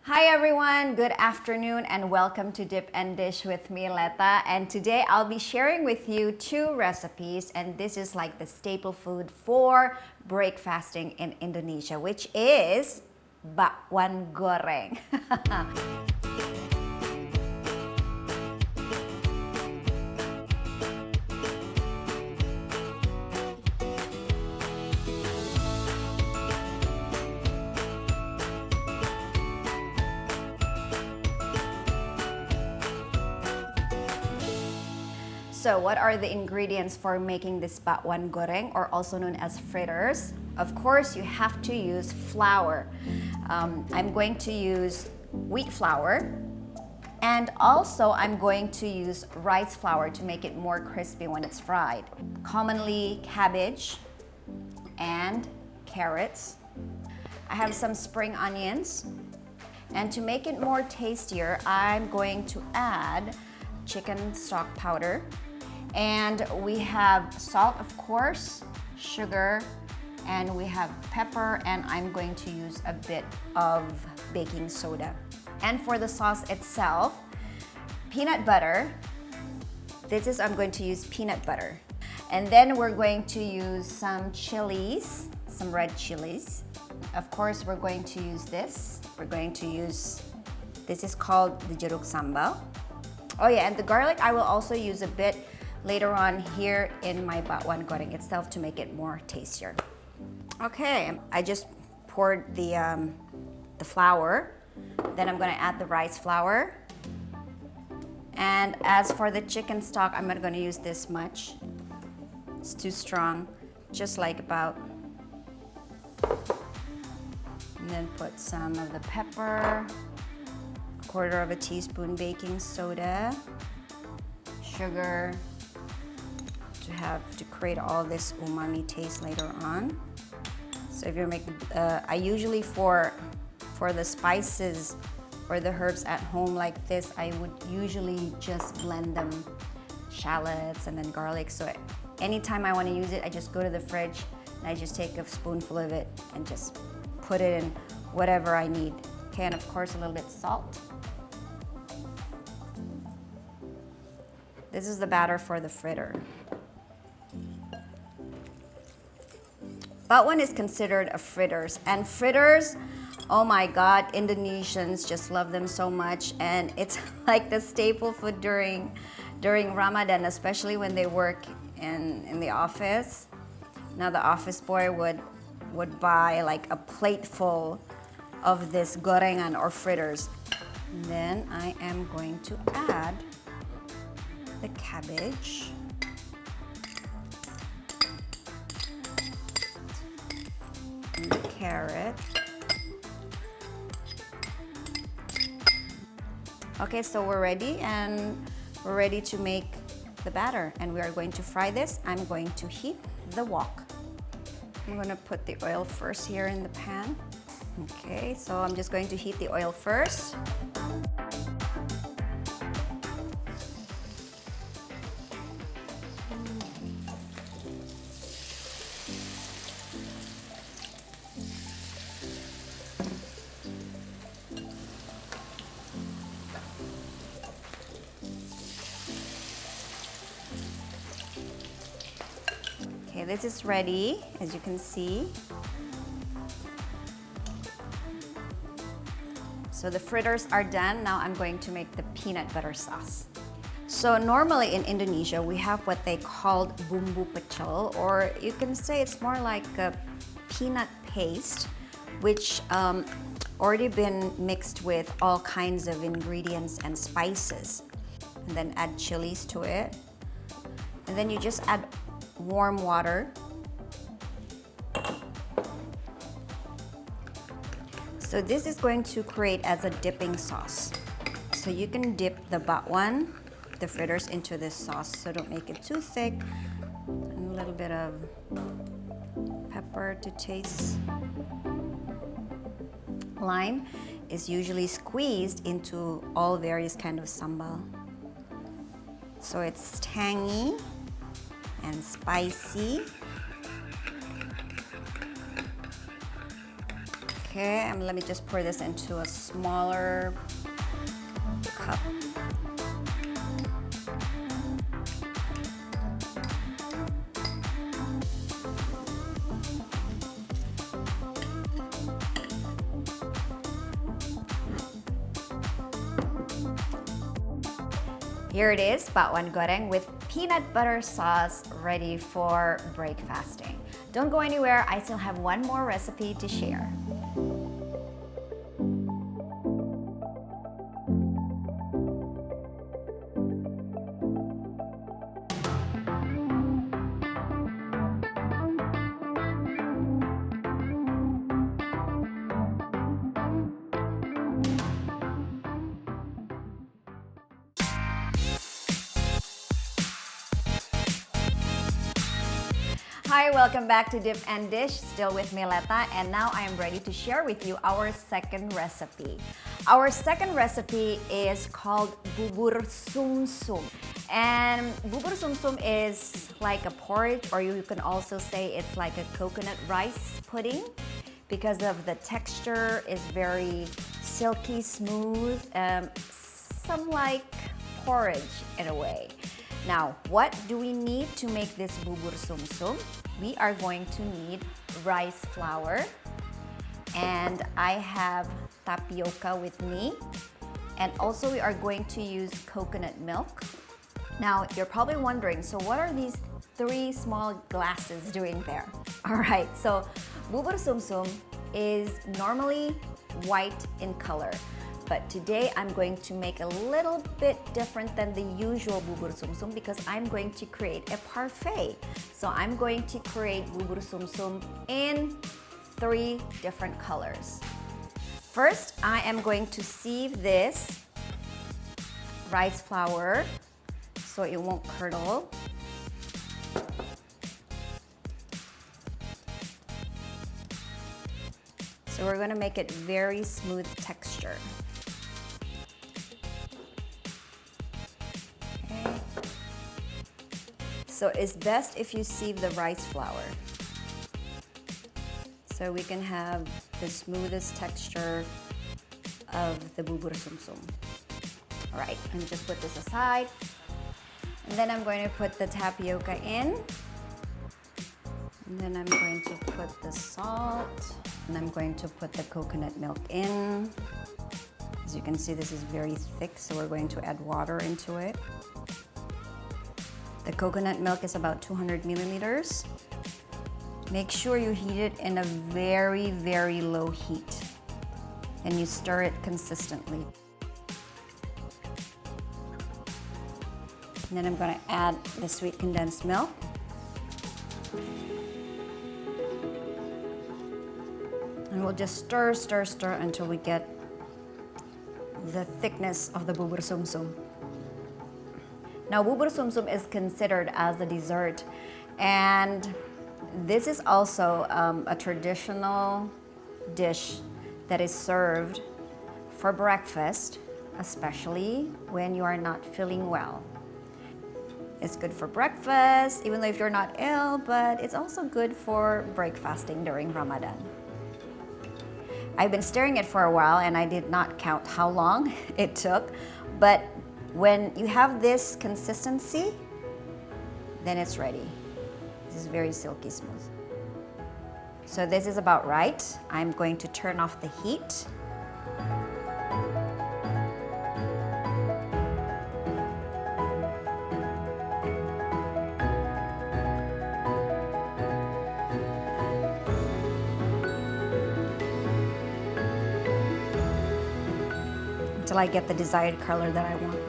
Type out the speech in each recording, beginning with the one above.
Hi everyone, good afternoon and welcome to Dip and Dish with me, Leta. And today I'll be sharing with you two recipes, and this is like the staple food for breakfasting in Indonesia, which is bakwan goreng. So what are the ingredients for making this bakwan goreng, or also known as fritters? Of course, you have to use flour. I'm going to use wheat flour, and also I'm going to use rice flour to make it more crispy when it's fried. Commonly cabbage and carrots. I have some spring onions, and to make it more tastier, I'm going to add chicken stock powder. And we have salt, of course, sugar, and we have pepper, and I'm going to use a bit of baking soda. And for the sauce itself, peanut butter. I'm going to use peanut butter. And then we're going to use some chilies, some red chilies. Of course, we're going to use this. This is called the jeruk sambal. Oh yeah, and the garlic I will also use a bit later on here in my bakwan goreng itself to make it more tastier. Okay, I just poured the flour. Then I'm gonna add the rice flour. And as for the chicken stock, I'm not gonna use this much. It's too strong, just like about. And then put some of the pepper, 1/4 teaspoon baking soda, sugar, to create all this umami taste later on. So if you're making, I usually for the spices or the herbs at home like this, I would usually just blend them, shallots and then garlic. So anytime I want to use it, I just go to the fridge and I just take a spoonful of it and just put it in whatever I need. Okay, and of course a little bit salt. This is the batter for the fritter. Bakwan is considered a fritters, and fritters, oh my god, Indonesians just love them so much, and it's like the staple food during Ramadan, especially when they work in the office. Now the office boy would buy like a plate full of this gorengan or fritters. And then I am going to add the cabbage. And the carrot. Okay, so we're ready, and we're ready to make the batter, and we are going to fry this. I'm going to heat the wok. I'm gonna put the oil first here in the pan. Okay, so I'm just going to heat the oil first. Okay, this is ready, as you can see. So the fritters are done. Now I'm going to make the peanut butter sauce. So normally in Indonesia, we have what they called bumbu kecil, or you can say it's more like a peanut paste, which already been mixed with all kinds of ingredients and spices. And then add chilies to it. And then you just add warm water. So this is going to create as a dipping sauce. So you can dip the bakwan, the fritters, into this sauce. So don't make it too thick. And a little bit of pepper to taste. Lime is usually squeezed into all various kind of sambal. So it's tangy and spicy. Okay, and let me just pour this into a smaller cup. Here it is, bakwan goreng with peanut butter sauce ready for breakfasting. Don't go anywhere, I still have one more recipe to share. Hi, welcome back to Dip and Dish, still with Mileta, and now I am ready to share with you our second recipe. Our second recipe is called bubur sumsum. And bubur sumsum is like a porridge, or you can also say it's like a coconut rice pudding because of the texture is very silky smooth, some like porridge in a way. Now, what do we need to make this bubur sumsum? We are going to need rice flour, and I have tapioca with me, and also we are going to use coconut milk. Now, you're probably wondering, so what are these 3 small glasses doing there? All right, so bubur sumsum is normally white in color. But today I'm going to make a little bit different than the usual bubur sumsum because I'm going to create a parfait. So I'm going to create bubur sumsum in 3 different colors. First, I am going to sieve this rice flour so it won't curdle. So we're going to make it very smooth texture. So it's best if you sieve the rice flour so we can have the smoothest texture of the bubur sumsum. All right, let me just put this aside. And then I'm going to put the tapioca in. And then I'm going to put the salt. And I'm going to put the coconut milk in. As you can see, this is very thick, so we're going to add water into it. The coconut milk is about 200 milliliters. Make sure you heat it in a very, very low heat. And you stir it consistently. And then I'm going to add the sweet condensed milk. And we'll just stir, stir, stir until we get the thickness of the bubur sumsum. Now, bubur sumsum is considered as a dessert, and this is also a traditional dish that is served for breakfast, especially when you are not feeling well. It's good for breakfast, even though if you're not ill, but it's also good for breakfasting during Ramadan. I've been stirring it for a while and I did not count how long it took, but when you have this consistency, then it's ready. This is very silky smooth. So this is about right. I'm going to turn off the heat. Until I get the desired color that I want.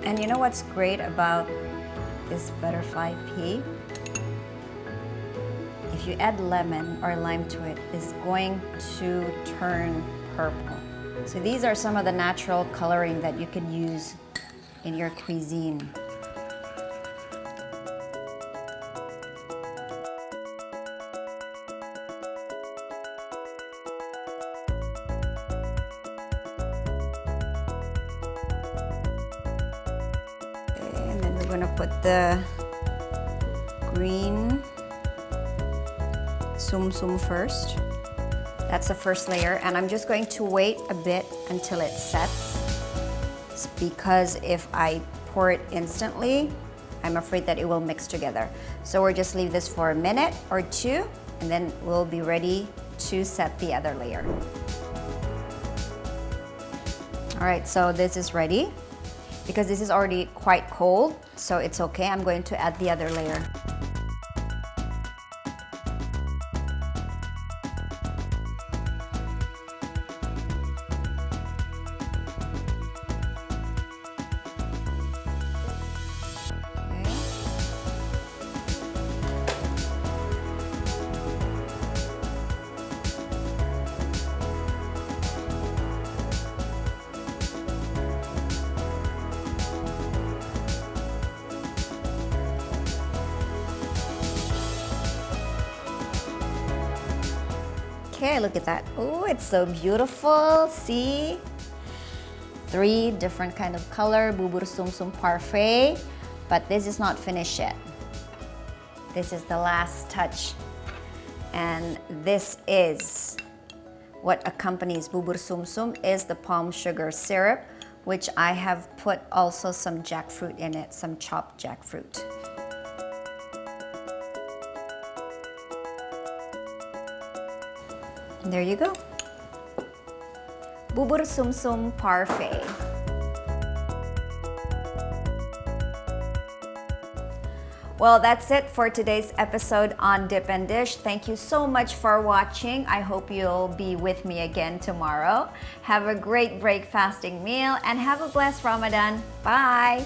And you know what's great about this butterfly pea? If you add lemon or lime to it, it's going to turn purple. So these are some of the natural coloring that you can use in your cuisine. I'm gonna put the green Sumsum first. That's the first layer, and I'm just going to wait a bit until it sets. It's because if I pour it instantly, I'm afraid that it will mix together. So we'll just leave this for a minute or two, and then we'll be ready to set the other layer. All right, so this is ready. Because this is already quite cold, so it's okay. I'm going to add the other layer. Okay, look at that. Oh, it's so beautiful. See? 3 different kind of color, bubur sumsum parfait. But this is not finished yet. This is the last touch. And this is what accompanies bubur sumsum is the palm sugar syrup, which I have put also some jackfruit in it, some chopped jackfruit. There you go. Bubur sumsum parfait. Well, that's it for today's episode on Dip and Dish. Thank you so much for watching. I hope you'll be with me again tomorrow. Have a great break fasting meal and have a blessed Ramadan. Bye.